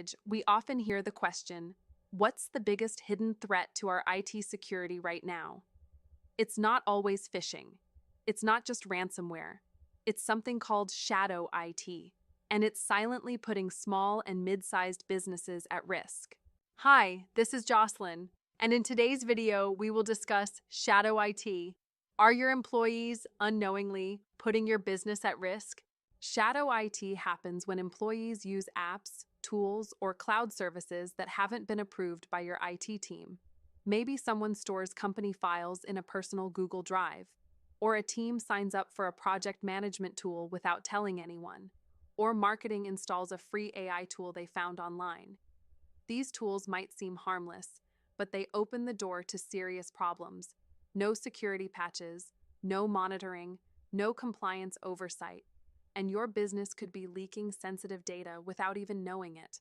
Advantage, we often hear the question, what's the biggest hidden threat to our IT security right now? It's not always phishing. It's not just ransomware. It's something called shadow IT, and it's silently putting small and mid-sized businesses at risk. Hi, this is Jocelyn, and in today's video, we will discuss shadow IT. Are your employees unknowingly putting your business at risk? Shadow IT happens when employees use apps, tools, or cloud services that haven't been approved by your IT team. Maybe someone stores company files in a personal Google Drive, or a team signs up for a project management tool without telling anyone, or marketing installs a free AI tool they found online. These tools might seem harmless, but they open the door to serious problems. No security patches, no monitoring, no compliance oversight, and your business could be leaking sensitive data without even knowing it.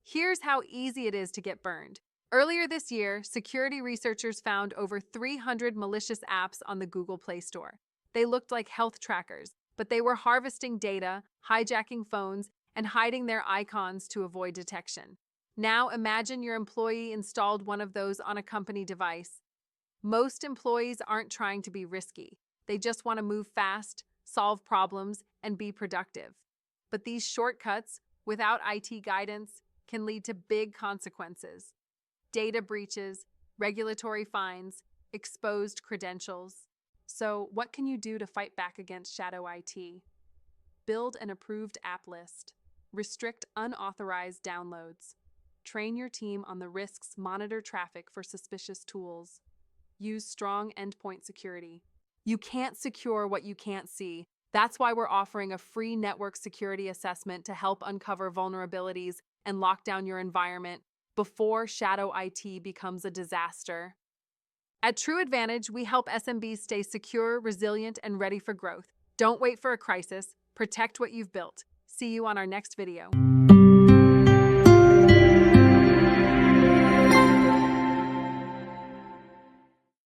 Here's how easy it is to get burned. Earlier this year, security researchers found over 300 malicious apps on the Google Play Store. They looked like health trackers, but they were harvesting data, hijacking phones, and hiding their icons to avoid detection. Now imagine your employee installed one of those on a company device. Most employees aren't trying to be risky. They just want to move fast, solve problems, and be productive. But these shortcuts, without IT guidance, can lead to big consequences. Data breaches, regulatory fines, exposed credentials. So, what can you do to fight back against shadow IT? Build an approved app list. Restrict unauthorized downloads. Train your team on the risks, monitor traffic for suspicious tools. Use strong endpoint security. You can't secure what you can't see. That's why we're offering a free network security assessment to help uncover vulnerabilities and lock down your environment before shadow IT becomes a disaster. At True Advantage, we help SMBs stay secure, resilient, and ready for growth. Don't wait for a crisis. Protect what you've built. See you on our next video.